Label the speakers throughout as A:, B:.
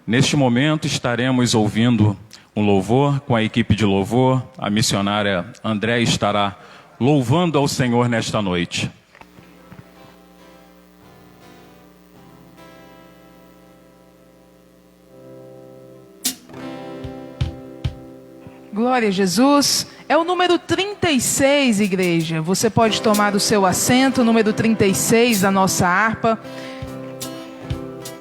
A: Neste momento estaremos ouvindo um louvor com a equipe de louvor. A missionária André estará louvando ao Senhor nesta noite.
B: Glória a Jesus. É o número 36, igreja. Você pode tomar o seu assento, número 36, a nossa harpa.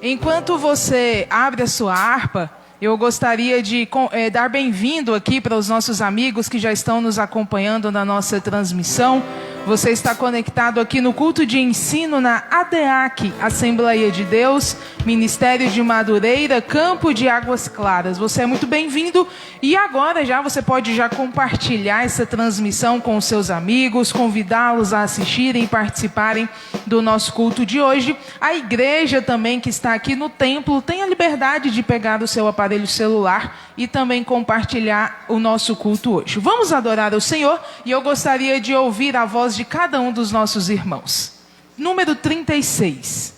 B: Enquanto você abre a sua harpa, eu gostaria de dar bem-vindo aqui para os nossos amigos que já estão nos acompanhando na nossa transmissão. Você está conectado aqui no culto de ensino na ADEAC, Assembleia de Deus, Ministério de Madureira, Campo de Águas Claras. Você é muito bem-vindo e agora você pode compartilhar essa transmissão com os seus amigos, convidá-los a assistirem e participarem do nosso culto de hoje. A igreja também que está aqui no templo tem a liberdade de pegar o seu aparelho celular e também compartilhar o nosso culto hoje. Vamos adorar o Senhor e eu gostaria de ouvir a voz de cada um dos nossos irmãos. Número 36.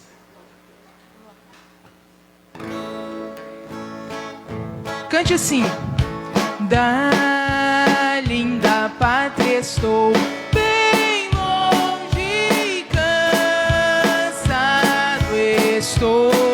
B: Cante assim. Da linda pátria estou bem longe, cansado estou.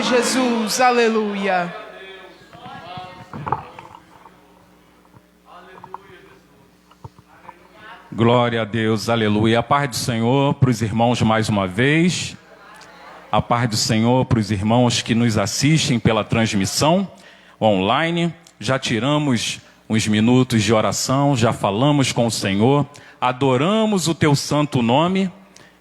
B: Jesus, aleluia.
A: Glória a Deus, aleluia. A paz do Senhor para os irmãos mais uma vez. A paz do Senhor para os irmãos que nos assistem pela transmissão online. Já tiramos uns minutos de oração, já falamos com o Senhor, adoramos o teu santo nome,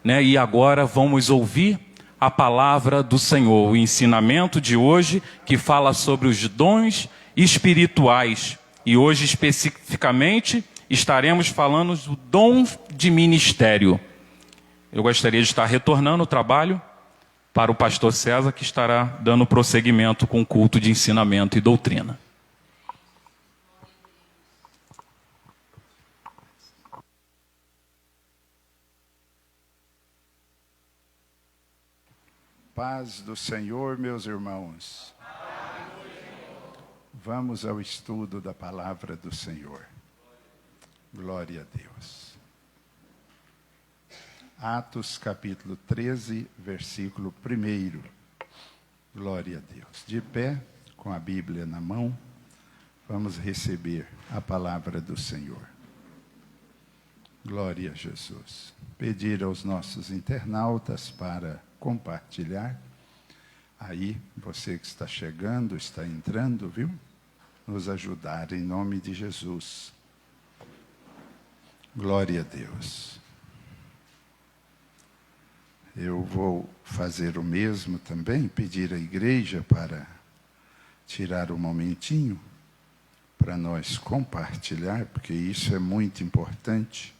A: né? E agora vamos ouvir a palavra do Senhor, o ensinamento de hoje que fala sobre os dons espirituais. E hoje especificamente estaremos falando do dom de ministério. Eu gostaria de estar retornando o trabalho para o pastor César, que estará dando prosseguimento com o culto de ensinamento e doutrina.
C: Paz do Senhor, meus irmãos. Vamos ao estudo da palavra do Senhor. Glória a Deus. Atos capítulo 13, versículo 1. Glória a Deus. De pé, com a Bíblia na mão, vamos receber a palavra do Senhor. Glória a Jesus. Pedir aos nossos internautas para compartilhar. Aí, você que está chegando, está entrando, viu? Nos ajudar em nome de Jesus. Glória a Deus. Eu vou fazer o mesmo também, pedir à igreja para tirar um momentinho para nós compartilhar, porque isso é muito importante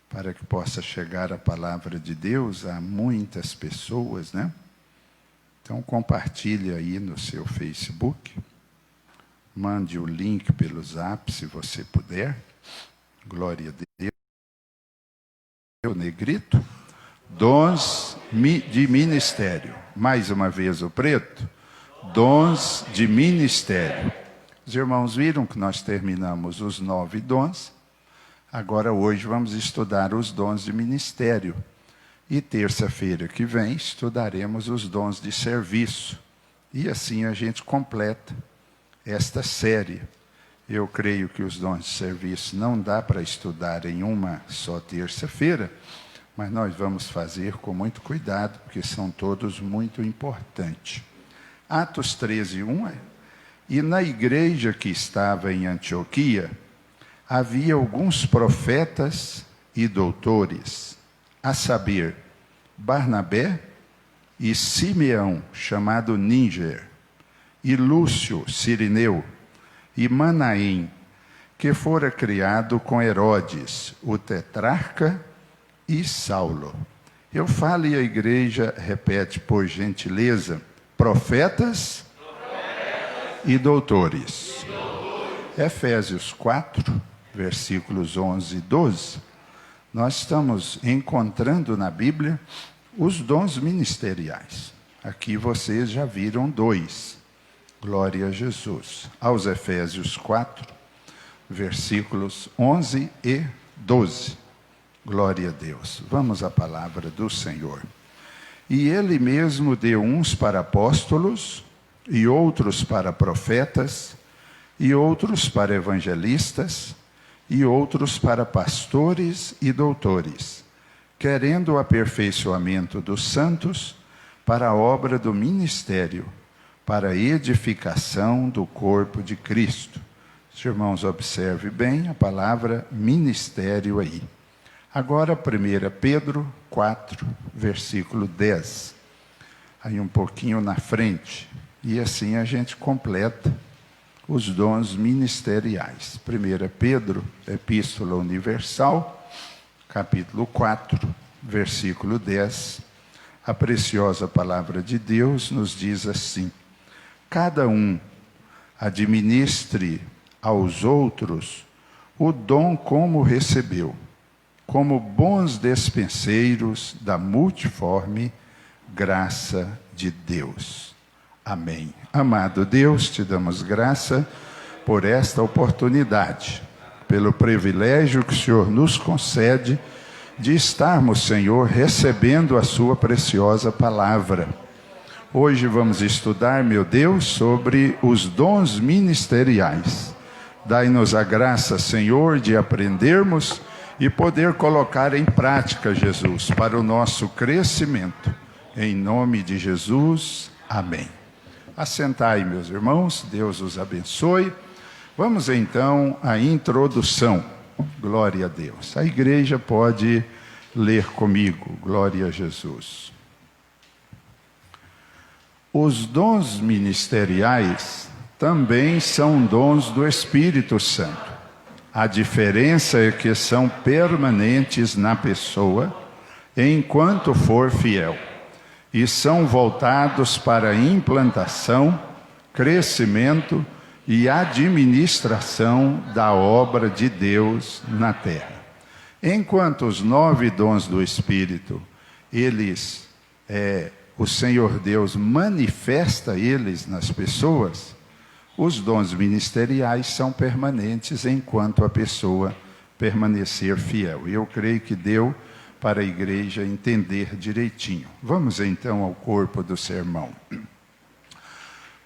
C: para que possa chegar a palavra de Deus a muitas pessoas, né? Então compartilhe aí no seu Facebook, mande o link pelo Zap, se você puder. Glória a Deus. O negrito, dons de ministério. Mais uma vez o preto, dons de ministério. Os irmãos viram que nós terminamos os 9 dons. Agora hoje vamos estudar os dons de ministério. E terça-feira que vem estudaremos os dons de serviço. E assim a gente completa esta série. Eu creio que os dons de serviço não dá para estudar em uma só terça-feira, mas nós vamos fazer com muito cuidado, porque são todos muito importantes. Atos 13, 1. E na igreja que estava em Antioquia, havia alguns profetas e doutores, a saber, Barnabé e Simeão, chamado Níger, e Lúcio, Cirineu, e Manaém, que fora criado com Herodes, o tetrarca, e Saulo. Eu falo e a igreja repete, por gentileza, profetas e doutores. Efésios 4, versículos 11 e 12, nós estamos encontrando na Bíblia os dons ministeriais. Aqui vocês já viram 2. Glória a Jesus. Aos Efésios 4, versículos 11 e 12. Glória a Deus. Vamos à palavra do Senhor. E ele mesmo deu uns para apóstolos, e outros para profetas, e outros para evangelistas, e outros para pastores e doutores, querendo o aperfeiçoamento dos santos para a obra do ministério, para a edificação do corpo de Cristo. Os irmãos, observe bem a palavra ministério aí. Agora, 1 Pedro 4, versículo 10. Aí um pouquinho na frente. E assim a gente completa os dons ministeriais. 1 Pedro, Epístola Universal, capítulo 4, versículo 10. A preciosa palavra de Deus nos diz assim: cada um administre aos outros o dom como recebeu, como bons despenseiros da multiforme graça de Deus. Amém. Amado Deus, te damos graça por esta oportunidade, pelo privilégio que o Senhor nos concede de estarmos, Senhor, recebendo a sua preciosa palavra. Hoje vamos estudar, meu Deus, sobre os dons ministeriais. Dai-nos a graça, Senhor, de aprendermos e poder colocar em prática, Jesus, para o nosso crescimento. Em nome de Jesus, amém. Assentai, meus irmãos, Deus os abençoe. Vamos então à introdução. Glória a Deus. A igreja pode ler comigo. Glória a Jesus. Os dons ministeriais também são dons do Espírito Santo. A diferença é que são permanentes na pessoa enquanto for fiel e são voltados para a implantação, crescimento e administração da obra de Deus na terra. Enquanto os 9 dons do Espírito, o Senhor Deus manifesta eles nas pessoas, os dons ministeriais são permanentes enquanto a pessoa permanecer fiel. E eu creio que deu para a igreja entender direitinho. Vamos então ao corpo do sermão.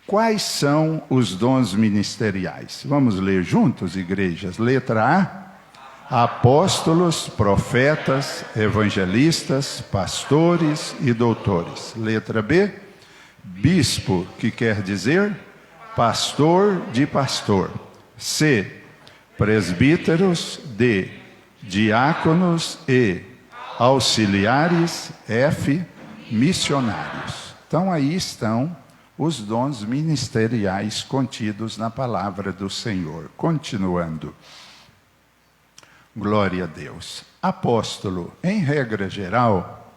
C: Quais são os dons ministeriais? Vamos ler juntos, igrejas. Letra A: apóstolos, profetas, evangelistas, pastores e doutores. Letra B: bispo, que quer dizer pastor de pastor. C: presbíteros. D: diáconos. E: auxiliares. F: missionários. Então aí estão os dons ministeriais contidos na palavra do Senhor. Continuando. Glória a Deus. Apóstolo, em regra geral,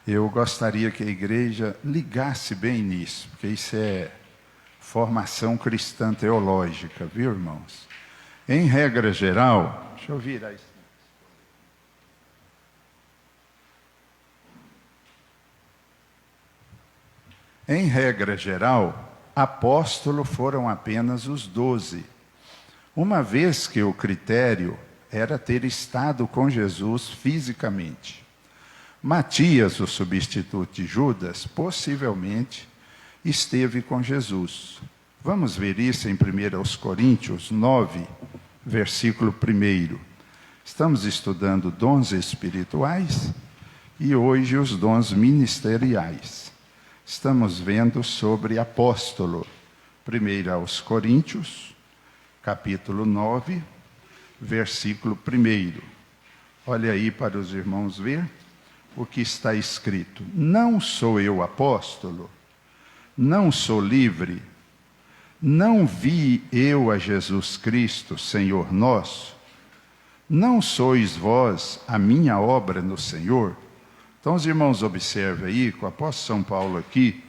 C: eu gostaria que a igreja ligasse bem nisso, porque isso é formação cristã teológica, viu, irmãos? Em regra geral, deixa eu virar isso. Em regra geral, apóstolo foram apenas os 12, uma vez que o critério era ter estado com Jesus fisicamente. Matias, o substituto de Judas, possivelmente esteve com Jesus. Vamos ver isso em 1 Coríntios 9, versículo 1. Estamos estudando dons espirituais e hoje os dons ministeriais. Estamos vendo sobre apóstolo. 1 Coríntios, capítulo 9, versículo 1. Olha aí para os irmãos ver o que está escrito. Não sou eu apóstolo? Não sou livre? Não vi eu a Jesus Cristo, Senhor nosso? Não sois vós a minha obra no Senhor? Então, os irmãos observem aí, que o apóstolo São Paulo aqui,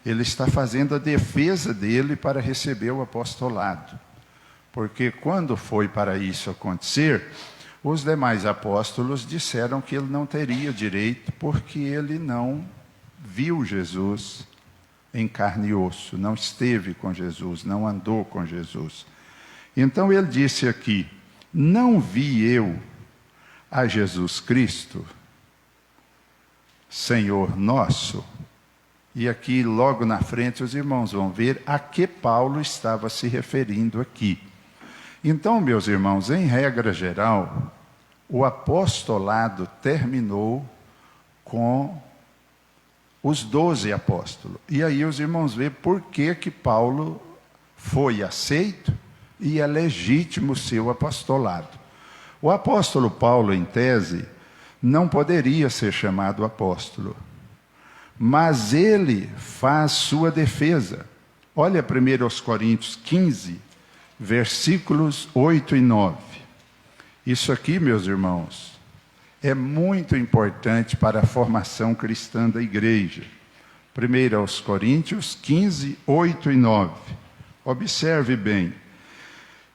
C: ele está fazendo a defesa dele para receber o apostolado. Porque quando foi para isso acontecer, os demais apóstolos disseram que ele não teria direito, porque ele não viu Jesus em carne e osso, não esteve com Jesus, não andou com Jesus. Então ele disse aqui, não vi eu a Jesus Cristo, Senhor nosso. E aqui, logo na frente, os irmãos vão ver a que Paulo estava se referindo aqui. Então, meus irmãos, em regra geral, o apostolado terminou com os 12 apóstolos. E aí os irmãos veem por que Paulo foi aceito e é legítimo o seu apostolado. O apóstolo Paulo, em tese, não poderia ser chamado apóstolo, mas ele faz sua defesa. Olha 1 Coríntios 15, versículos 8 e 9. Isso aqui, meus irmãos, é muito importante para a formação cristã da igreja. 1 Coríntios 15, 8 e 9. Observe bem.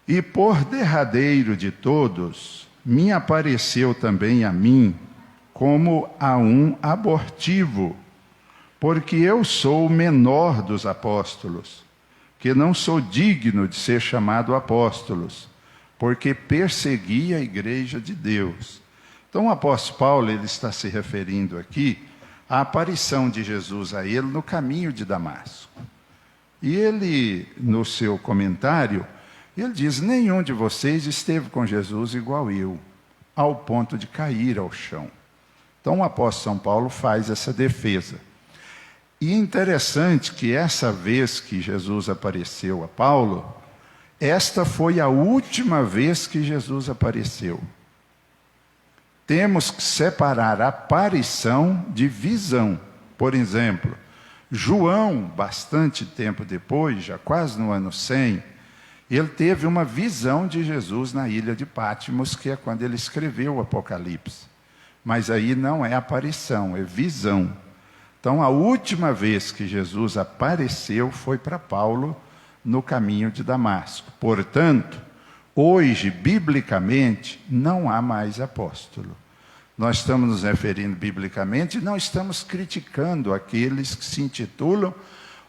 C: E por derradeiro de todos, me apareceu também a mim como a um abortivo, porque eu sou o menor dos apóstolos, que não sou digno de ser chamado apóstolos, porque persegui a igreja de Deus. Então o apóstolo Paulo, ele está se referindo aqui à aparição de Jesus a ele no caminho de Damasco. E ele, no seu comentário, ele diz, nenhum de vocês esteve com Jesus igual eu, ao ponto de cair ao chão. Então o apóstolo São Paulo faz essa defesa. E interessante que essa vez que Jesus apareceu a Paulo, esta foi a última vez que Jesus apareceu. Temos que separar aparição de visão. Por exemplo, João, bastante tempo depois, já quase no ano 100, ele teve uma visão de Jesus na ilha de Patmos, que é quando ele escreveu o Apocalipse. Mas aí não é aparição, é visão. Então, a última vez que Jesus apareceu foi para Paulo no caminho de Damasco. Portanto, hoje, biblicamente, não há mais apóstolo. Nós estamos nos referindo biblicamente e não estamos criticando aqueles que se intitulam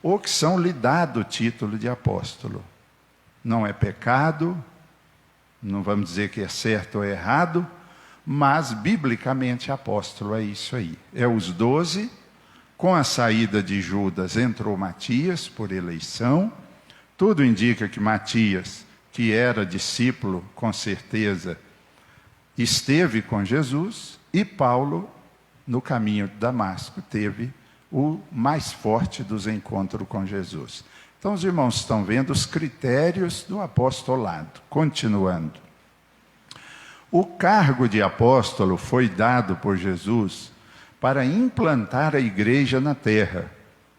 C: ou que são lhe dado o título de apóstolo. Não é pecado, não vamos dizer que é certo ou errado, mas biblicamente apóstolo é isso aí. É os 12, com a saída de Judas entrou Matias por eleição. Tudo indica que Matias, que era discípulo, com certeza, esteve com Jesus, e Paulo, no caminho de Damasco, teve o mais forte dos encontros com Jesus. Então, os irmãos estão vendo os critérios do apostolado. Continuando. O cargo de apóstolo foi dado por Jesus para implantar a igreja na terra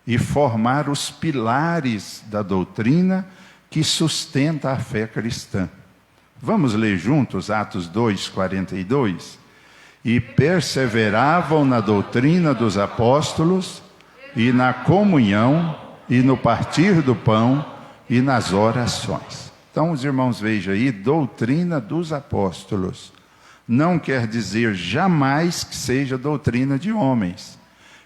C: e formar os pilares da doutrina que sustenta a fé cristã. Vamos ler juntos Atos 2:42? E perseveravam na doutrina dos apóstolos, e na comunhão, e no partir do pão, e nas orações. Então, os irmãos vejam aí, doutrina dos apóstolos. Não quer dizer jamais que seja doutrina de homens.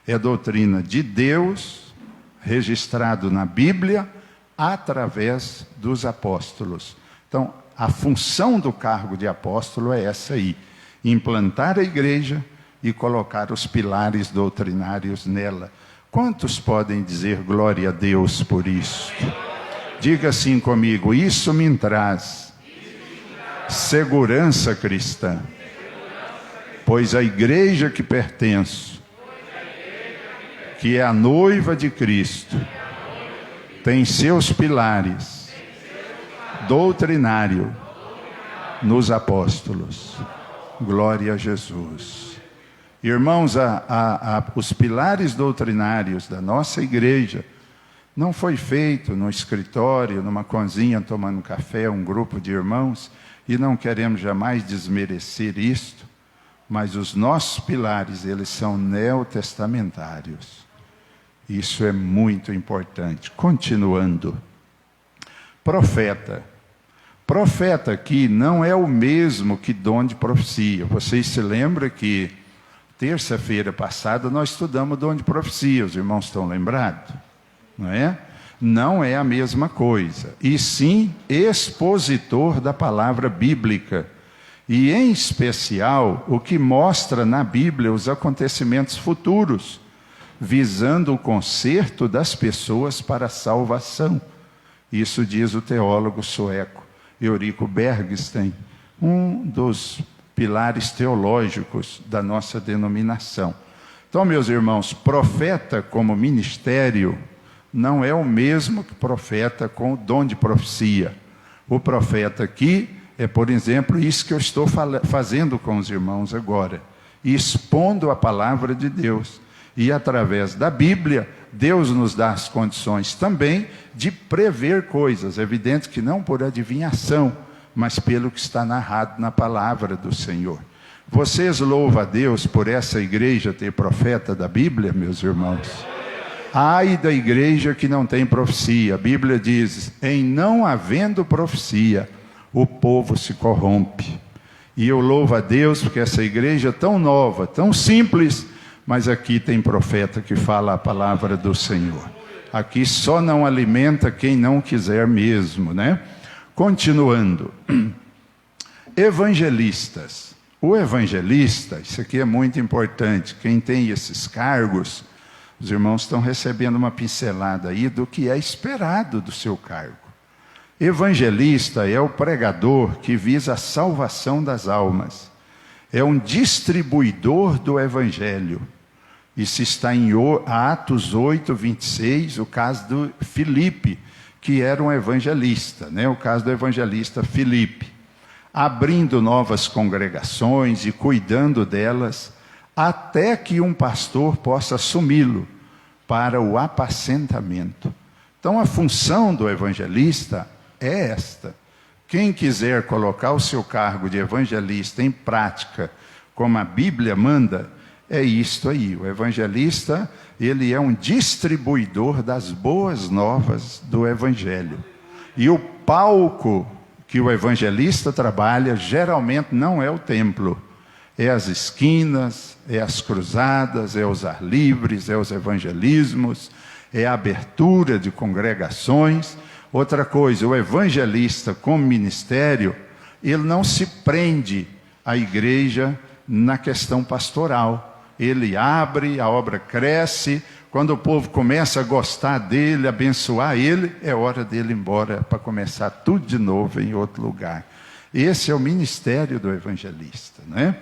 C: É doutrina de Deus, registrado na Bíblia, através dos apóstolos. Então, a função do cargo de apóstolo é essa aí. Implantar a igreja e colocar os pilares doutrinários nela. Quantos podem dizer glória a Deus por isso? Diga assim comigo: isso me traz segurança cristã, pois a igreja que pertenço, que é a noiva de Cristo, tem seus pilares doutrinários nos apóstolos. Glória a Jesus. Irmãos, os pilares doutrinários da nossa igreja não foi feito no escritório, numa cozinha tomando café, um grupo de irmãos, e não queremos jamais desmerecer isto, mas os nossos pilares, eles são neotestamentários. Isso é muito importante. Continuando. Profeta. Profeta aqui não é o mesmo que dom de profecia. Vocês se lembram que terça-feira passada nós estudamos dom de profecia, os irmãos estão lembrados? Não é? Não é a mesma coisa. E sim, expositor da palavra bíblica. E em especial, o que mostra na Bíblia os acontecimentos futuros, visando o conserto das pessoas para a salvação. Isso diz o teólogo sueco Eurico Bergsten, um dos pilares teológicos da nossa denominação. Então, meus irmãos, profeta como ministério não é o mesmo que profeta com o dom de profecia. O profeta aqui é, por exemplo, isso que eu estou fazendo com os irmãos agora, expondo a palavra de Deus. E através da Bíblia, Deus nos dá as condições também de prever coisas. É evidente que não por adivinhação, mas pelo que está narrado na palavra do Senhor. Vocês louvam a Deus por essa igreja ter profeta da Bíblia, meus irmãos? Ai da igreja que não tem profecia. A Bíblia diz, em não havendo profecia, o povo se corrompe. E eu louvo a Deus porque essa igreja é tão nova, tão simples, mas aqui tem profeta que fala a palavra do Senhor. Aqui só não alimenta quem não quiser mesmo, né? Continuando. Evangelistas. O evangelista, isso aqui é muito importante. Quem tem esses cargos, os irmãos estão recebendo uma pincelada aí do que é esperado do seu cargo. Evangelista é o pregador que visa a salvação das almas. É um distribuidor do evangelho. Isso está em Atos 8:26, o caso do Filipe, que era um evangelista, né? O caso do evangelista Filipe, abrindo novas congregações e cuidando delas, até que um pastor possa assumi-lo para o apacentamento. Então a função do evangelista é esta. Quem quiser colocar o seu cargo de evangelista em prática, como a Bíblia manda, é isto aí. O evangelista, ele é um distribuidor das boas novas do evangelho. E o palco que o evangelista trabalha, geralmente não é o templo. É as esquinas, é as cruzadas, é os ar livres, é os evangelismos, é a abertura de congregações. Outra coisa, o evangelista como ministério, ele não se prende à igreja na questão pastoral. Ele abre, a obra cresce, quando o povo começa a gostar dele, abençoar ele, é hora dele ir embora para começar tudo de novo em outro lugar. Esse é o ministério do evangelista, né?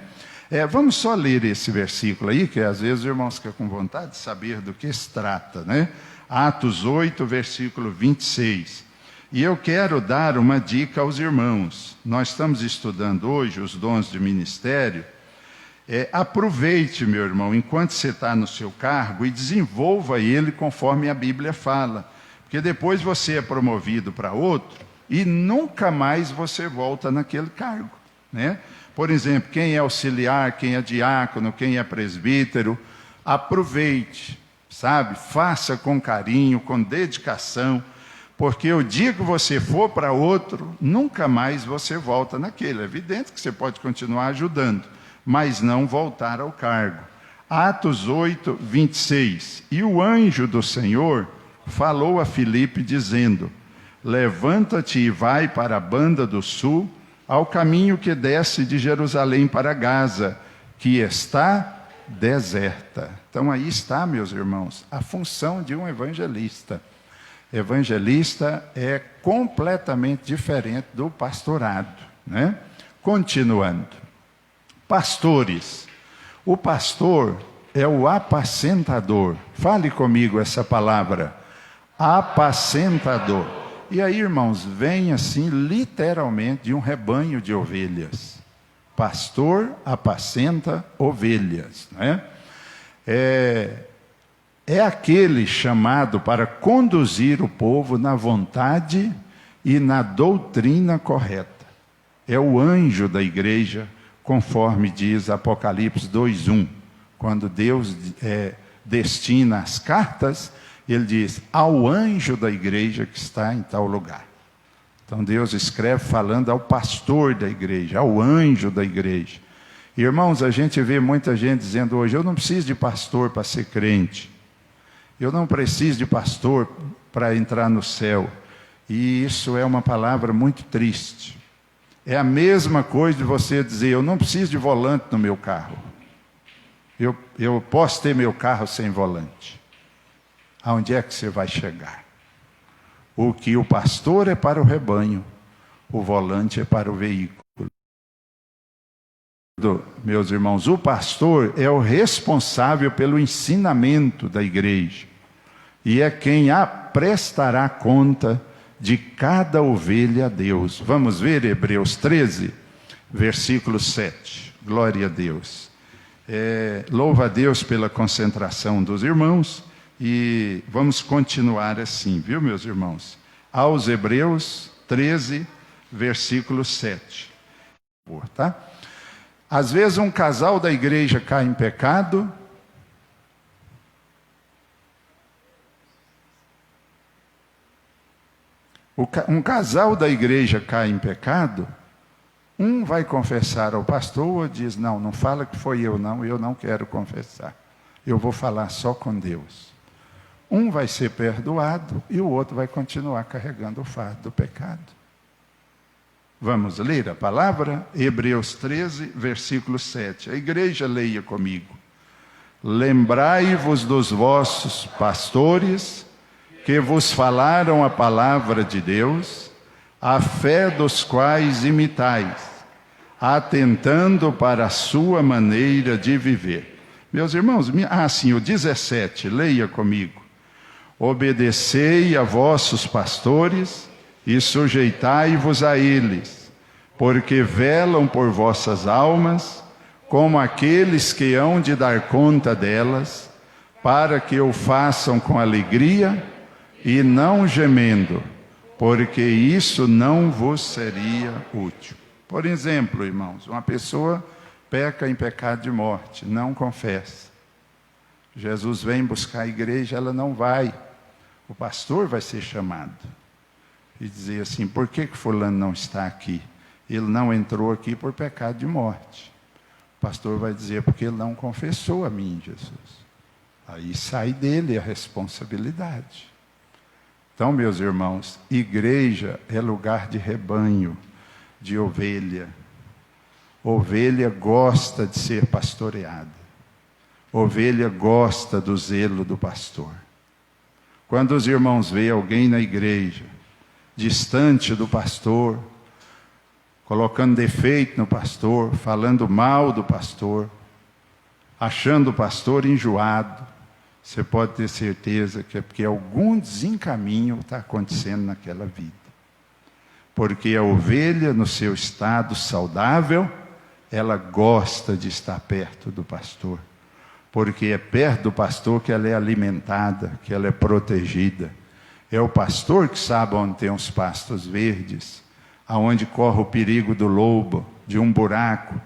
C: Vamos só ler esse versículo aí, que às vezes os irmãos ficam com vontade de saber do que se trata, né? Atos 8, versículo 26. E eu quero dar uma dica aos irmãos. Nós estamos estudando hoje os dons de ministério. Aproveite, meu irmão, enquanto você está no seu cargo e desenvolva ele conforme a Bíblia fala. Porque depois você é promovido para outro e nunca mais você volta naquele cargo, né? Por exemplo, quem é auxiliar, quem é diácono, quem é presbítero, aproveite, sabe? Faça com carinho, com dedicação, porque o dia que você for para outro, nunca mais você volta naquele. É evidente que você pode continuar ajudando, mas não voltar ao cargo. Atos 8, 26. E o anjo do Senhor falou a Filipe dizendo: levanta-te e vai para a banda do sul, ao caminho que desce de Jerusalém para Gaza, que está deserta. Então aí está, meus irmãos, a função de um evangelista. Evangelista é completamente diferente do pastorado, né? Continuando. Pastores. O pastor é o apacentador. Fale comigo essa palavra. Apacentador. E aí, irmãos, vem assim literalmente de um rebanho de ovelhas. Pastor apacenta ovelhas, né? É aquele chamado para conduzir o povo na vontade e na doutrina correta. É o anjo da igreja, conforme diz Apocalipse 2:1. Quando Deus destina as cartas, ele diz: ao anjo da igreja que está em tal lugar. Então Deus escreve falando ao pastor da igreja, ao anjo da igreja. Irmãos, a gente vê muita gente dizendo hoje: eu não preciso de pastor para ser crente. Eu não preciso de pastor para entrar no céu. E isso é uma palavra muito triste. É a mesma coisa de você dizer: eu não preciso de volante no meu carro. Eu posso ter meu carro sem volante. Aonde é que você vai chegar? O que o pastor é para o rebanho, o volante é para o veículo. Meus irmãos, o pastor é o responsável pelo ensinamento da igreja e é quem prestará conta de cada ovelha a Deus. Vamos ver Hebreus 13, versículo 7. Glória a Deus. Louva a Deus pela concentração dos irmãos. E vamos continuar assim, viu, meus irmãos? Aos Hebreus 13, versículo 7. Tá? Às vezes um casal da igreja cai em pecado. Um casal da igreja cai em pecado. Um vai confessar ao pastor ou diz: não fala que foi eu não quero confessar. Eu vou falar só com Deus. Um vai ser perdoado e o outro vai continuar carregando o fardo do pecado. Vamos ler a palavra? Hebreus 13, versículo 7. A igreja leia comigo. Lembrai-vos dos vossos pastores que vos falaram a palavra de Deus, a fé dos quais imitais, atentando para a sua maneira de viver. Meus irmãos, sim, o 17, leia comigo. Obedecei a vossos pastores e sujeitai-vos a eles, porque velam por vossas almas, como aqueles que hão de dar conta delas, para que o façam com alegria e não gemendo, porque isso não vos seria útil. Por exemplo, irmãos, uma pessoa peca em pecado de morte, não confessa. Jesus vem buscar a igreja, ela não vai. O pastor vai ser chamado e dizer assim: por que fulano não está aqui? Ele não entrou aqui por pecado de morte. O pastor vai dizer: porque ele não confessou a mim, Jesus. Aí sai dele a responsabilidade. Então, meus irmãos, igreja é lugar de rebanho, de ovelha. Ovelha gosta de ser pastoreada. Ovelha gosta do zelo do pastor. Quando os irmãos veem alguém na igreja, distante do pastor, colocando defeito no pastor, falando mal do pastor, achando o pastor enjoado, você pode ter certeza que é porque algum desencaminho está acontecendo naquela vida. Porque a ovelha, no seu estado saudável, ela gosta de estar perto do pastor. Porque é perto do pastor que ela é alimentada, que ela é protegida. É o pastor que sabe onde tem os pastos verdes, aonde corre o perigo do lobo, de um buraco,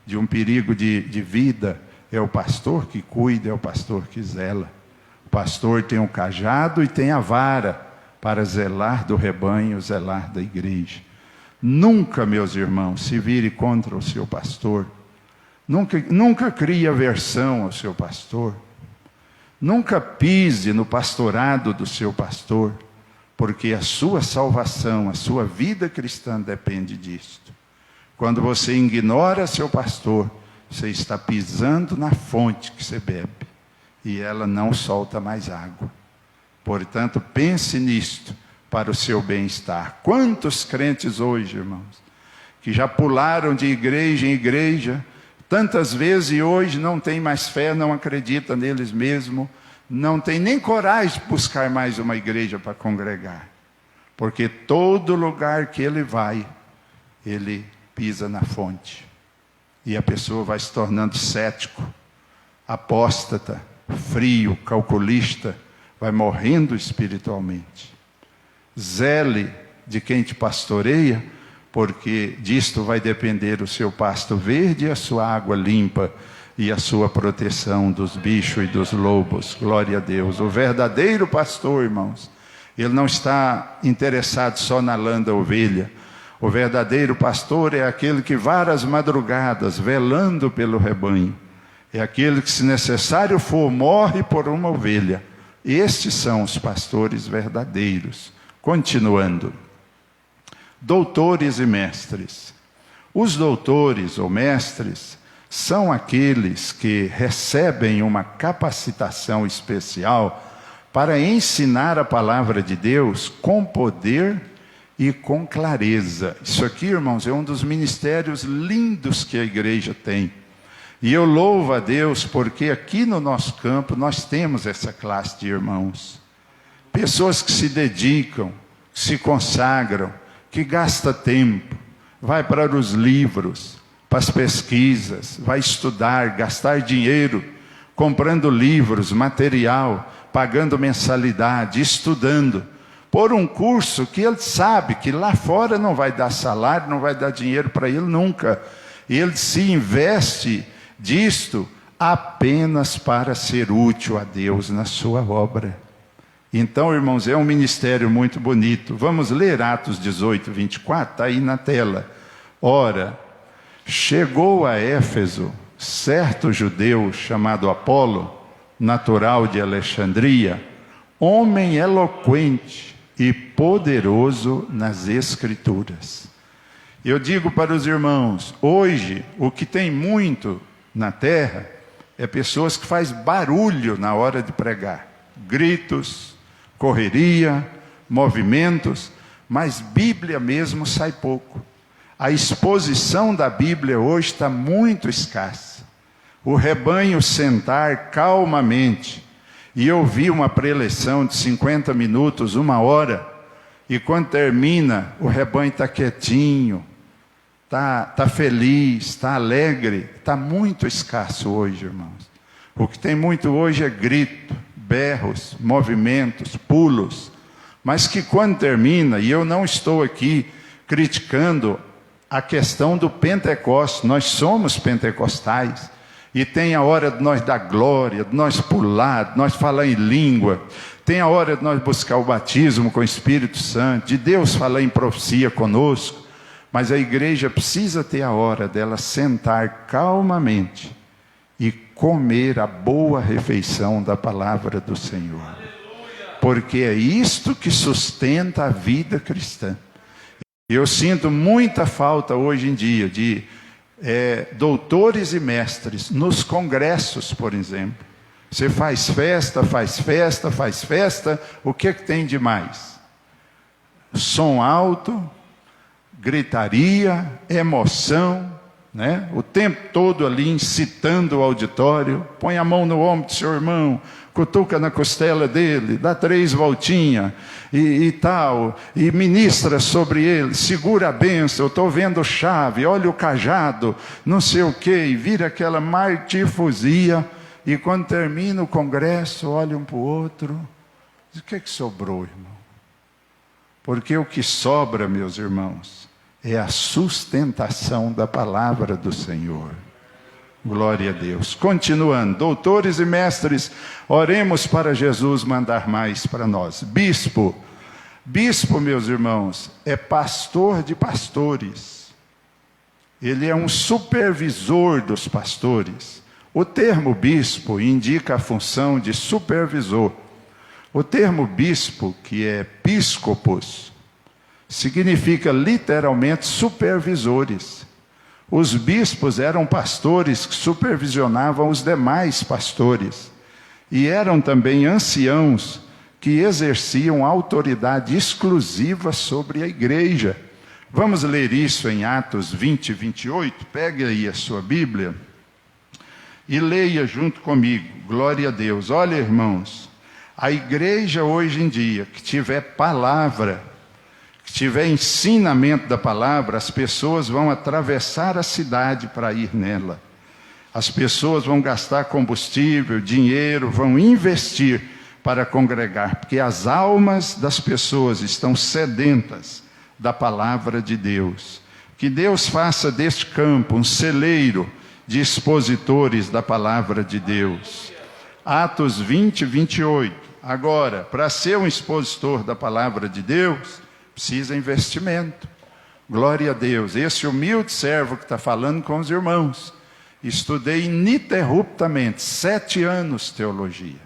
C: de um perigo de vida. É o pastor que cuida, é o pastor que zela. O pastor tem um cajado e tem a vara para zelar do rebanho, zelar da igreja. Nunca, meus irmãos, se vire contra o seu pastor. Nunca crie aversão ao seu pastor. Nunca pise no pastorado do seu pastor, porque a sua salvação, a sua vida cristã depende disto. Quando você ignora seu pastor, você está pisando na fonte que você bebe, e ela não solta mais água. Portanto, pense nisto para o seu bem-estar. Quantos crentes hoje, irmãos, que já pularam de igreja em igreja, tantas vezes, e hoje não tem mais fé, não acredita neles mesmos, não tem nem coragem de buscar mais uma igreja para congregar. Porque todo lugar que ele vai, ele pisa na fonte. E a pessoa vai se tornando cético, apóstata, frio, calculista, vai morrendo espiritualmente. Zele de quem te pastoreia, porque disto vai depender o seu pasto verde e a sua água limpa e a sua proteção dos bichos e dos lobos. Glória a Deus. O verdadeiro pastor, irmãos, ele não está interessado só na lã da ovelha. O verdadeiro pastor é aquele que várias madrugadas, velando pelo rebanho. É aquele que, se necessário for, morre por uma ovelha. Estes são os pastores verdadeiros. Continuando. Doutores e mestres. Os doutores ou mestres são aqueles que recebem uma capacitação especial para ensinar a palavra de Deus com poder e com clareza. Isso aqui, irmãos, é um dos ministérios lindos que a igreja tem. E eu louvo a Deus porque aqui no nosso campo nós temos essa classe de irmãos. Pessoas que se dedicam, que se consagram, que gasta tempo, vai para os livros, para as pesquisas, vai estudar, gastar dinheiro, comprando livros, material, pagando mensalidade, estudando, por um curso que ele sabe que lá fora não vai dar salário, não vai dar dinheiro para ele nunca. Ele se investe disto apenas para ser útil a Deus na sua obra. Então, irmãos, é um ministério muito bonito. Vamos ler Atos 18, 24, está aí na tela. Ora, chegou a Éfeso certo judeu chamado Apolo, natural de Alexandria, homem eloquente e poderoso nas Escrituras. Eu digo para os irmãos, hoje o que tem muito na terra é pessoas que fazem barulho na hora de pregar. Gritos, correria, movimentos, mas Bíblia mesmo sai pouco. A exposição da Bíblia hoje está muito escassa. O rebanho sentar calmamente E eu vi uma preleção de 50 minutos, 1 hora, e quando termina, o rebanho está quietinho, está feliz, está alegre. Está muito escasso hoje, irmãos. O que tem muito hoje é grito, berros, movimentos, pulos. Mas que quando termina, e eu não estou aqui criticando a questão do Pentecostes, nós somos pentecostais. E tem a hora de nós dar glória, de nós pular, de nós falar em língua. Tem a hora de nós buscar o batismo com o Espírito Santo, de Deus falar em profecia conosco. Mas a igreja precisa ter a hora dela sentar calmamente e comer a boa refeição da palavra do Senhor. Porque é isto que sustenta a vida cristã. Eu sinto muita falta hoje em dia de doutores e mestres nos congressos, por exemplo. Você faz festa, o que tem de mais? Som alto, gritaria, emoção, né? O tempo todo ali incitando o auditório. Põe a mão no ombro do seu irmão, cutuca na costela dele, dá 3 voltinhas e tal, e ministra sobre ele, segura a bênção, eu estou vendo chave, olha o cajado, não sei o que, e vira aquela martifusia, e quando termina o congresso, olha um para o outro, diz, o que sobrou, irmão? Porque o que sobra, meus irmãos, é a sustentação da palavra do Senhor. Glória a Deus. Continuando, doutores e mestres, oremos para Jesus mandar mais para nós. Bispo, meus irmãos, é pastor de pastores. Ele é um supervisor dos pastores. O termo bispo indica a função de supervisor. O termo bispo, que é episcopos, significa literalmente supervisores. Os bispos eram pastores que supervisionavam os demais pastores. E eram também anciãos que exerciam autoridade exclusiva sobre a igreja. Vamos ler isso em Atos 20 e 28. Pegue aí a sua Bíblia e leia junto comigo. Glória a Deus. Olha, irmãos, a igreja hoje em dia que tiver palavra, que tiver ensinamento da palavra, as pessoas vão atravessar a cidade para ir nela. As pessoas vão gastar combustível, dinheiro, vão investir para congregar, porque as almas das pessoas estão sedentas da palavra de Deus. Que Deus faça deste campo um celeiro de expositores da palavra de Deus. Atos 20, 28. Agora, para ser um expositor da palavra de Deus, precisa investimento. Glória a Deus. Esse humilde servo que está falando com os irmãos. Estudei ininterruptamente 7 anos teologia.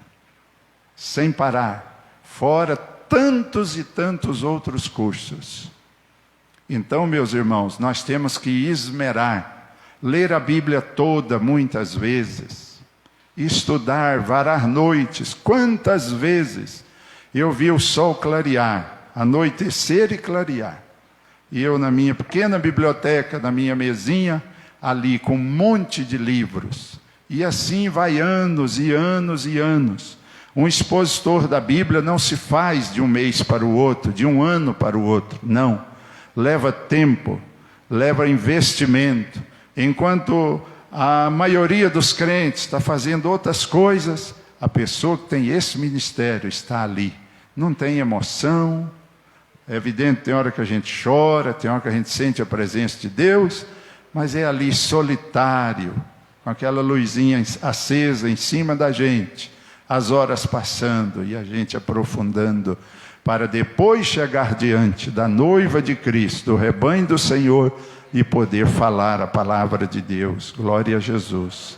C: Sem parar. Fora tantos e tantos outros cursos. Então, meus irmãos, nós temos que esmerar. Ler a Bíblia toda muitas vezes. Estudar, varar noites. Quantas vezes eu vi o sol clarear, anoitecer e clarear. E eu na minha pequena biblioteca, na minha mesinha, ali com um monte de livros. E assim vai anos e anos e anos. Um expositor da Bíblia não se faz de um mês para o outro, de um ano para o outro. Não. Leva tempo, leva investimento. Enquanto a maioria dos crentes está fazendo outras coisas, a pessoa que tem esse ministério está ali. Não tem emoção. É evidente, tem hora que a gente chora, tem hora que a gente sente a presença de Deus, mas é ali solitário, com aquela luzinha acesa em cima da gente, as horas passando e a gente aprofundando, para depois chegar diante da noiva de Cristo, do rebanho do Senhor, e poder falar a palavra de Deus. Glória a Jesus.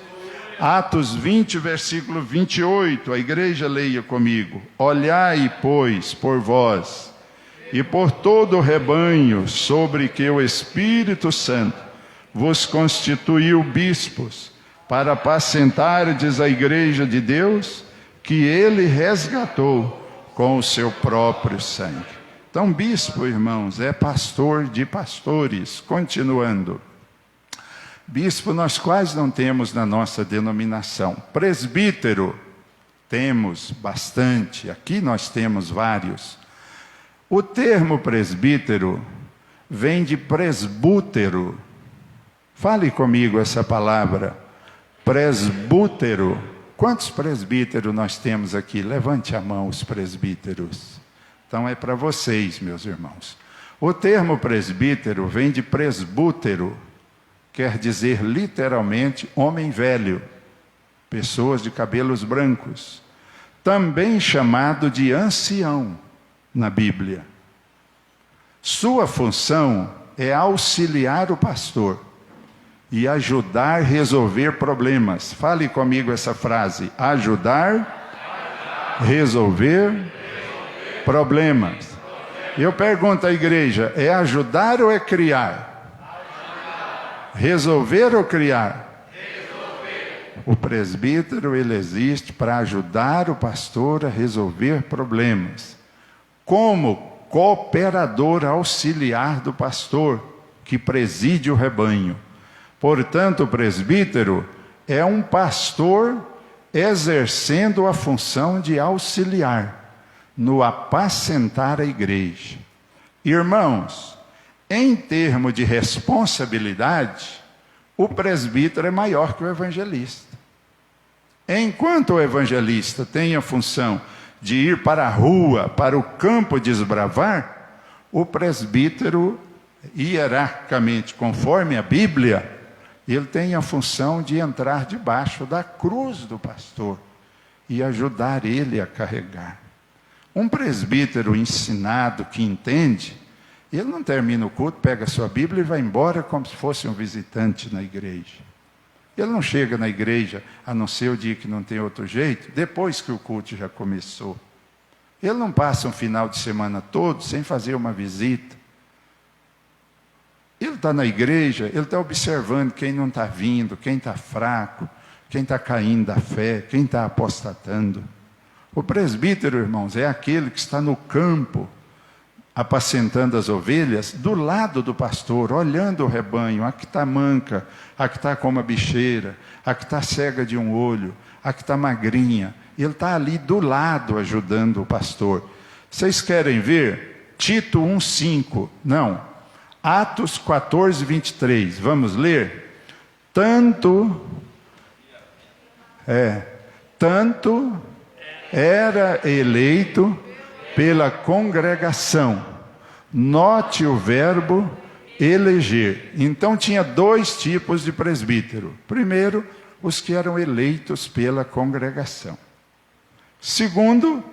C: Atos 20, versículo 28, a igreja leia comigo. Olhai, pois, por vós, e por todo o rebanho, sobre que o Espírito Santo vos constituiu bispos, para apacentardes a igreja de Deus, que ele resgatou com o seu próprio sangue. Então, bispo, irmãos, é pastor de pastores. Continuando. Bispo nós quase não temos na nossa denominação. Presbítero temos bastante, aqui nós temos vários. O termo presbítero vem de presbútero. Fale comigo essa palavra, presbútero. Quantos presbíteros nós temos aqui? Levante a mão, os presbíteros. Então é para vocês, meus irmãos. O termo presbítero vem de presbútero, quer dizer literalmente homem velho, pessoas de cabelos brancos, também chamado de ancião na Bíblia. Sua função é auxiliar o pastor e ajudar a resolver problemas. Fale comigo essa frase: ajudar, resolver problemas. Eu pergunto à igreja: é ajudar ou é criar? Resolver ou criar? O presbítero, ele existe para ajudar o pastor a resolver problemas, como cooperador auxiliar do pastor, que preside o rebanho. Portanto, o presbítero é um pastor exercendo a função de auxiliar no apacentar a igreja. Irmãos, em termos de responsabilidade, o presbítero é maior que o evangelista. Enquanto o evangelista tem a função de ir para a rua, para o campo desbravar, o presbítero, hierarquicamente, conforme a Bíblia, ele tem a função de entrar debaixo da cruz do pastor e ajudar ele a carregar. Um presbítero ensinado, que entende, ele não termina o culto, pega a sua Bíblia e vai embora como se fosse um visitante na igreja. Ele não chega na igreja, a não ser o dia que não tem outro jeito, depois que o culto já começou. Ele não passa um final de semana todo sem fazer uma visita. Ele está na igreja, ele está observando quem não está vindo, quem está fraco, quem está caindo da fé, quem está apostatando. O presbítero, irmãos, é aquele que está no campo, apacentando as ovelhas, do lado do pastor, olhando o rebanho, a que está manca, a que está com uma bicheira, a que está cega de um olho, a que está magrinha. Ele está ali do lado, ajudando o pastor. Vocês querem ver? Tito 1,5. Não. Atos 14, 23. Vamos ler? Tanto era eleito pela congregação. Note o verbo eleger. Então tinha dois tipos de presbítero. Primeiro, os que eram eleitos pela congregação. Segundo,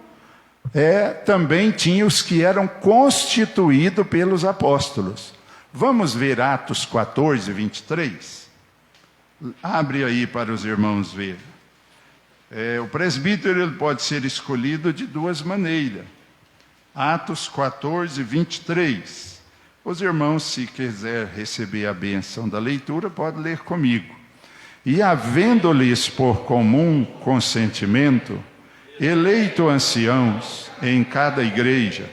C: também tinha os que eram constituídos pelos apóstolos. Vamos ver Atos 14, 23? Abre aí para os irmãos verem. O presbítero ele pode ser escolhido de duas maneiras. Atos 14, 23. Os irmãos, se quiser receber a bênção da leitura, pode ler comigo. E havendo-lhes por comum consentimento, eleito anciãos em cada igreja,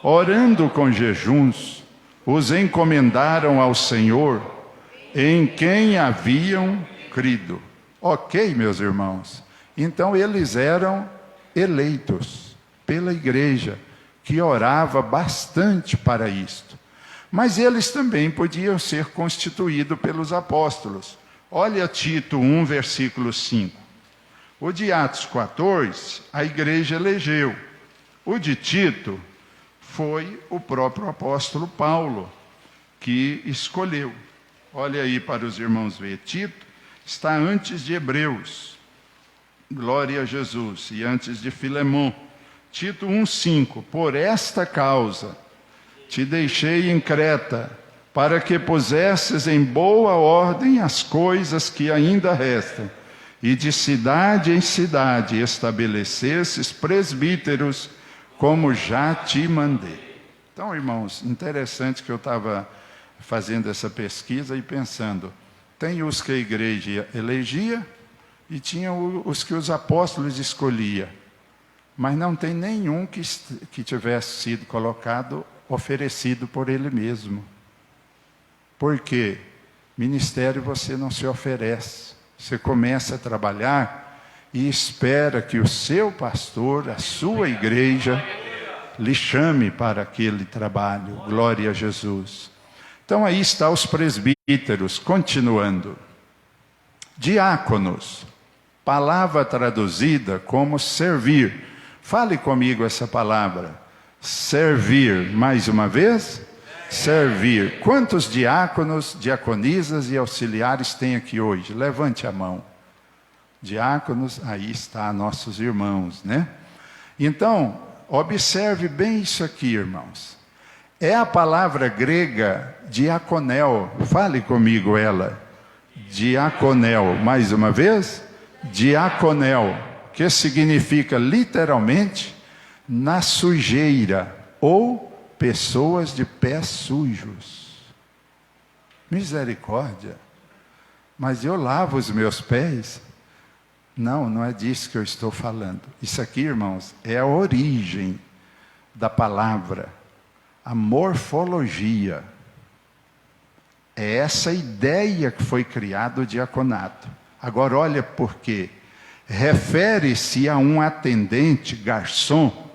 C: orando com jejuns, os encomendaram ao Senhor, em quem haviam crido. Ok, meus irmãos? Então eles eram eleitos pela igreja, que orava bastante para isto. Mas eles também podiam ser constituídos pelos apóstolos. Olha Tito 1, versículo 5. O de Atos 14, a igreja elegeu. O de Tito foi o próprio apóstolo Paulo que escolheu. Olha aí para os irmãos ver. Tito está antes de Hebreus. Glória a Jesus. E antes de Filemão. Tito 1,5. Por esta causa te deixei em Creta, para que pusesses em boa ordem as coisas que ainda restam, e de cidade em cidade estabelecesses presbíteros, como já te mandei. Então, irmãos, interessante que eu estava fazendo essa pesquisa e pensando, tem os que a igreja elegia e tinha os que os apóstolos escolhiam, mas não tem nenhum que tivesse sido colocado, oferecido por ele mesmo. Por quê? Ministério você não se oferece. Você começa a trabalhar e espera que o seu pastor, a sua igreja, lhe chame para aquele trabalho. Glória a Jesus. Então aí está os presbíteros, continuando. Diáconos, palavra traduzida como servir. Fale comigo essa palavra. Servir, mais uma vez. Servir. Quantos diáconos, diaconisas e auxiliares tem aqui hoje? Levante a mão. Diáconos, aí está nossos irmãos, né? Então, observe bem isso aqui, irmãos. É a palavra grega diaconel. Fale comigo ela. Diaconel. Mais uma vez. Diaconel. Que significa literalmente na sujeira ou pessoas de pés sujos. Misericórdia. Mas eu lavo os meus pés? Não, não é disso que eu estou falando. Isso aqui, irmãos, é a origem da palavra, a morfologia. É essa ideia que foi criado o diaconato. Agora olha por quê. Refere-se a um atendente, garçom,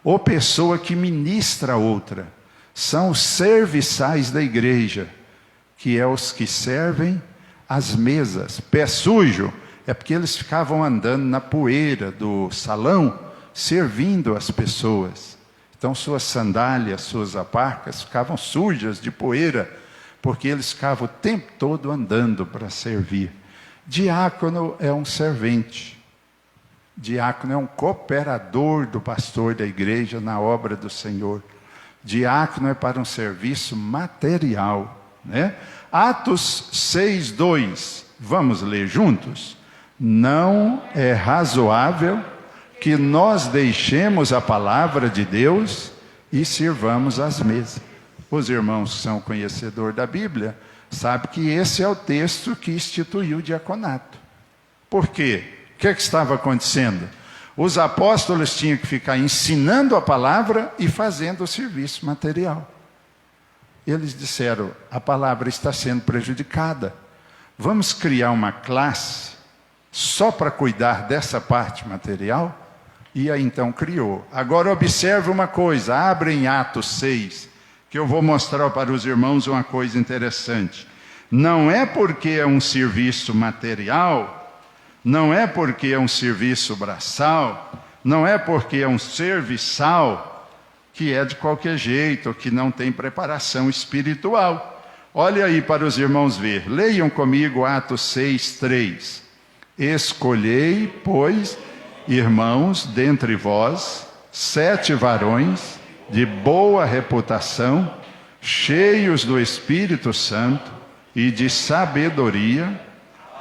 C: ou pessoa que ministra a outra. São os serviçais da igreja, que é os que servem as mesas. Pé sujo é porque eles ficavam andando na poeira do salão, servindo as pessoas. Então suas sandálias, suas aparcas ficavam sujas de poeira, porque eles ficavam o tempo todo andando para servir. Diácono é um servente. Diácono é um cooperador do pastor da igreja na obra do Senhor. Diácono é para um serviço material, né? Atos 6:2. Vamos ler juntos? Não é razoável que nós deixemos a palavra de Deus e sirvamos às mesas. Os irmãos que são conhecedores da Bíblia sabem que esse é o texto que instituiu o diaconato. Por quê? O que estava acontecendo? Os apóstolos tinham que ficar ensinando a palavra e fazendo o serviço material. Eles disseram, a palavra está sendo prejudicada. Vamos criar uma classe só para cuidar dessa parte material? E aí então criou. Agora observe uma coisa, abre em Atos 6, que eu vou mostrar para os irmãos uma coisa interessante. Não é porque é um serviço material, não é porque é um serviço braçal, não é porque é um serviçal, que é de qualquer jeito, que não tem preparação espiritual. Olha aí para os irmãos ver. Leiam comigo Atos 6:3. Escolhei, pois, irmãos, dentre vós, 7 varões de boa reputação, cheios do Espírito Santo e de sabedoria,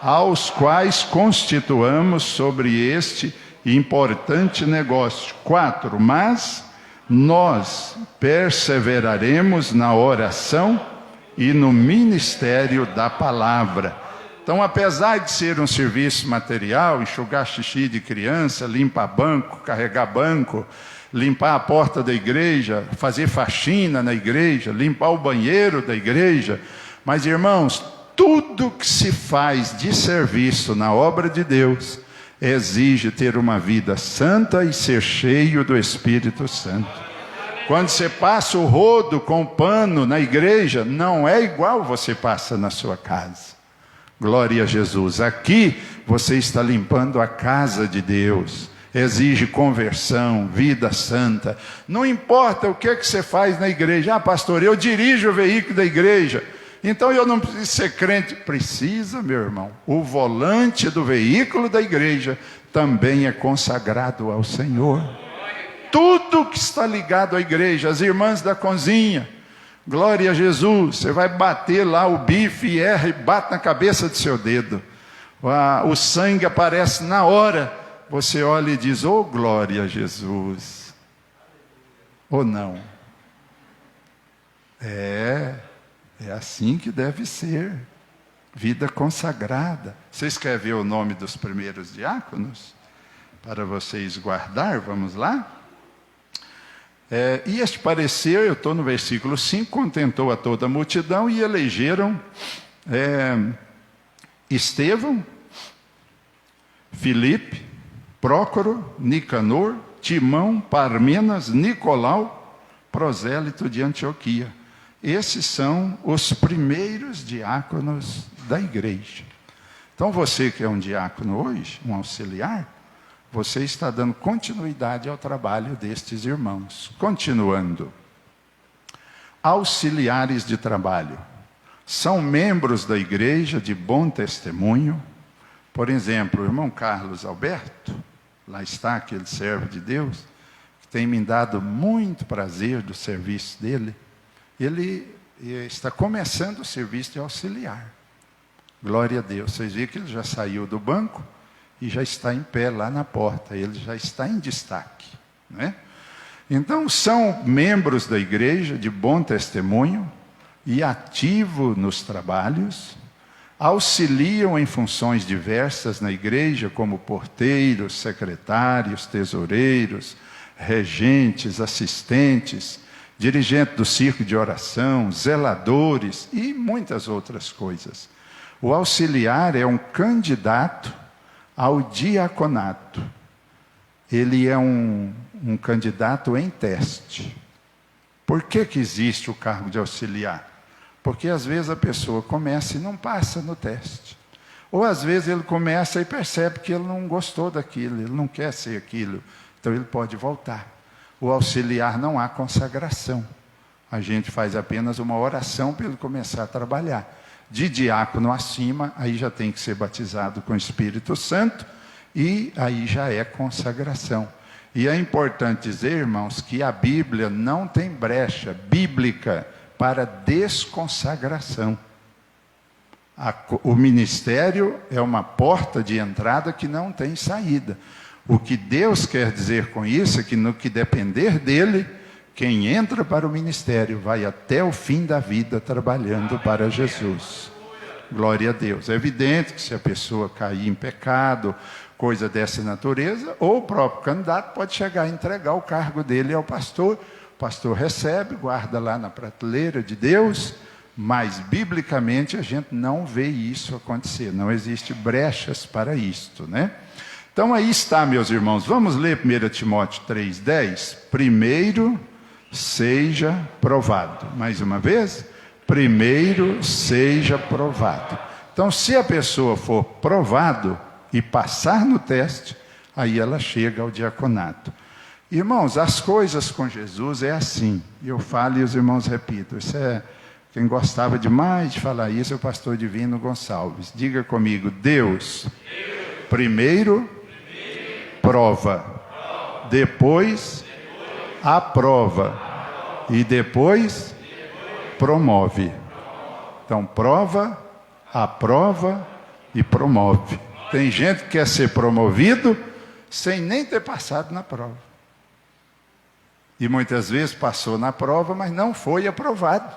C: aos quais constituamos sobre este importante negócio. 4. Mas nós perseveraremos na oração e no ministério da palavra. Então, apesar de ser um serviço material, enxugar xixi de criança, limpar banco, carregar banco, limpar a porta da igreja, fazer faxina na igreja, limpar o banheiro da igreja, mas, irmãos, tudo que se faz de serviço na obra de Deus exige ter uma vida santa e ser cheio do Espírito Santo. Quando você passa o rodo com pano na igreja, não é igual você passa na sua casa. Glória a Jesus. Aqui você está limpando a casa de Deus. Exige conversão, vida santa. Não importa o que você faz na igreja. Ah, pastor, eu dirijo o veículo da igreja. Então eu não preciso ser crente. Precisa, meu irmão. O volante do veículo da igreja também é consagrado ao Senhor. Tudo que está ligado à igreja, as irmãs da cozinha, glória a Jesus, você vai bater lá o bife e erra e bate na cabeça do seu dedo. O sangue aparece na hora. Você olha e diz, oh glória a Jesus. Ou não? É assim que deve ser. Vida consagrada. Vocês querem ver o nome dos primeiros diáconos? Para vocês guardar, vamos lá? E este parecer, eu estou no versículo 5, contentou a toda a multidão e elegeram Estevão, Filipe, Prócoro, Nicanor, Timão, Parmenas, Nicolau, prosélito de Antioquia. Esses são os primeiros diáconos da igreja. Então você que é um diácono hoje, um auxiliar, você está dando continuidade ao trabalho destes irmãos. Continuando. Auxiliares de trabalho. São membros da igreja de bom testemunho. Por exemplo, o irmão Carlos Alberto, lá está aquele servo de Deus, que tem me dado muito prazer do serviço dele. Ele está começando o serviço de auxiliar. Glória a Deus. Vocês viram que ele já saiu do banco e já está em pé lá na porta. Ele já está em destaque, né? Então, são membros da igreja de bom testemunho e ativo nos trabalhos, auxiliam em funções diversas na igreja, como porteiros, secretários, tesoureiros, regentes, assistentes, dirigente do círculo de oração, zeladores e muitas outras coisas. O auxiliar é um candidato ao diaconato. Ele é um candidato em teste. Por que existe o cargo de auxiliar? Porque às vezes a pessoa começa e não passa no teste. Ou às vezes ele começa e percebe que ele não gostou daquilo, ele não quer ser aquilo. Então ele pode voltar. O auxiliar não há consagração. A gente faz apenas uma oração para ele começar a trabalhar. De diácono acima, aí já tem que ser batizado com o Espírito Santo, e aí já é consagração. E é importante dizer, irmãos, que a Bíblia não tem brecha bíblica para desconsagração. O ministério é uma porta de entrada que não tem saída. O que Deus quer dizer com isso é que no que depender dele, quem entra para o ministério vai até o fim da vida trabalhando para Jesus. Glória a Deus. É evidente que se a pessoa cair em pecado, coisa dessa natureza, ou o próprio candidato pode chegar a entregar o cargo dele ao pastor. O pastor recebe, guarda lá na prateleira de Deus, mas biblicamente a gente não vê isso acontecer. Não existe brechas para isto, né? Então aí está, meus irmãos. Vamos ler 1 Timóteo 3,10. Primeiro seja provado. Mais uma vez. Primeiro seja provado. Então, se a pessoa for provado e passar no teste, aí ela chega ao diaconato. Irmãos, as coisas com Jesus é assim. Eu falo e os irmãos repitam. Isso é, quem gostava demais de falar isso é o pastor Divino Gonçalves. Diga comigo, Deus primeiro prova, depois aprova e depois promove. Então, prova, aprova e promove. Tem gente que quer ser promovido sem nem ter passado na prova. E muitas vezes passou na prova, mas não foi aprovado.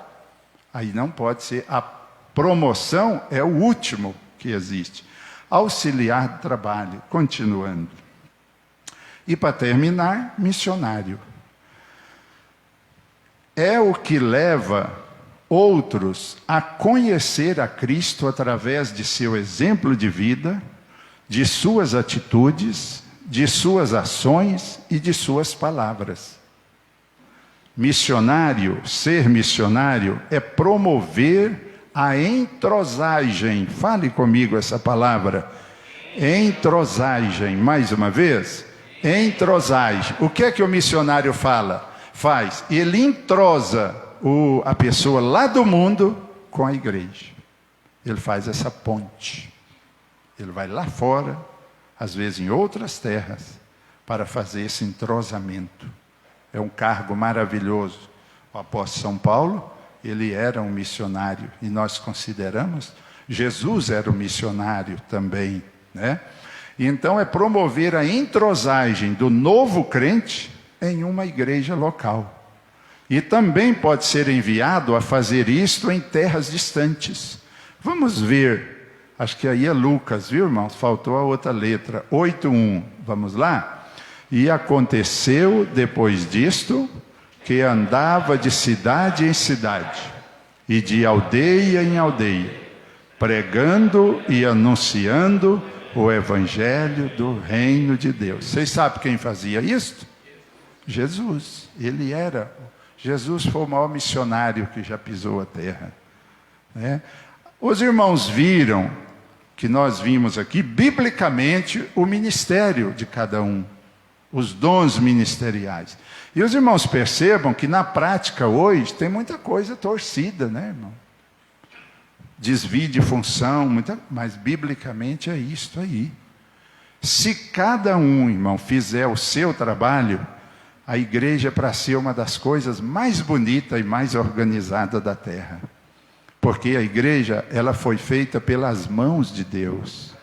C: Aí não pode ser. A promoção é o último que existe. Auxiliar de trabalho, continuando. E para terminar, missionário. É o que leva outros a conhecer a Cristo através de seu exemplo de vida, de suas atitudes, de suas ações e de suas palavras. Missionário, ser missionário, é promover a entrosagem. Fale comigo essa palavra. Entrosagem. Mais uma vez. Entrosagem. O que é que o missionário faz? Ele entrosa a pessoa lá do mundo com a igreja. Ele faz essa ponte. Ele vai lá fora, às vezes em outras terras, para fazer esse entrosamento. É um cargo maravilhoso. O apóstolo São Paulo, ele era um missionário, e nós consideramos, Jesus era um missionário também, né? Então é promover a entrosagem do novo crente em uma igreja local. E também pode ser enviado a fazer isto em terras distantes. Vamos ver, acho que aí é Lucas, viu, irmãos? Faltou a outra letra, 8:1. Vamos lá? E aconteceu depois disto, que andava de cidade em cidade, e de aldeia em aldeia, pregando e anunciando o evangelho do reino de Deus. Vocês sabem quem fazia isso? Jesus. Jesus foi o maior missionário que já pisou a terra, né? Os irmãos viram que nós vimos aqui, biblicamente, o ministério de cada um, os dons ministeriais. E os irmãos percebam que na prática hoje tem muita coisa torcida, né, irmão? Desvio de função, mas biblicamente é isto aí. Se cada um, irmão, fizer o seu trabalho, a igreja é para ser uma das coisas mais bonitas e mais organizadas da terra. Porque a igreja, ela foi feita pelas mãos de Deus.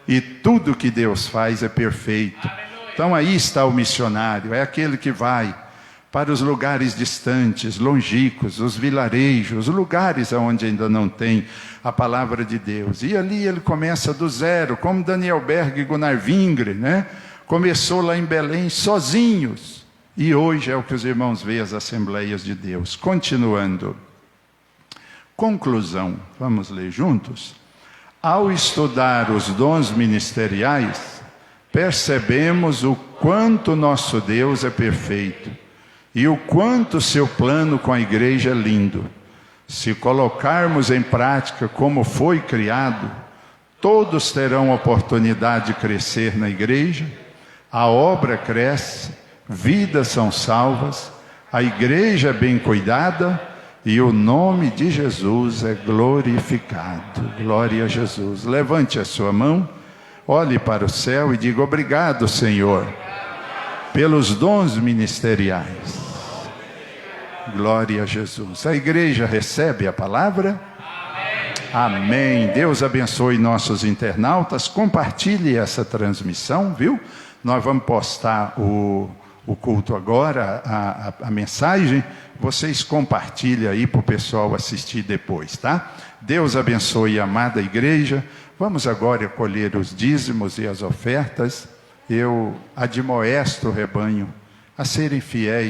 C: E tudo que Deus faz é perfeito. Então aí está o missionário, é aquele que vai para os lugares distantes, longínquos, os vilarejos, os lugares onde ainda não tem a palavra de Deus. E ali ele começa do zero, como Daniel Berg e Gunnar Vingre, né? Começou lá em Belém sozinhos. E hoje é o que os irmãos veem as Assembleias de Deus. Continuando. Conclusão, vamos ler juntos? Ao estudar os dons ministeriais, percebemos o quanto nosso Deus é perfeito e o quanto seu plano com a igreja é lindo. Se colocarmos em prática como foi criado, todos terão oportunidade de crescer na igreja, a obra cresce, vidas são salvas, a igreja é bem cuidada e o nome de Jesus é glorificado. Glória a Jesus. Levante a sua mão, olhe para o céu e diga: obrigado, Senhor, pelos dons ministeriais. Glória a Jesus. A igreja recebe a palavra? Amém. Deus abençoe nossos internautas. Compartilhe essa transmissão, viu? Nós vamos postar o culto agora, a mensagem. Vocês compartilhem aí para o pessoal assistir depois, tá? Deus abençoe a amada igreja. Vamos agora colher os dízimos e as ofertas. Eu admoesto o rebanho a serem fiéis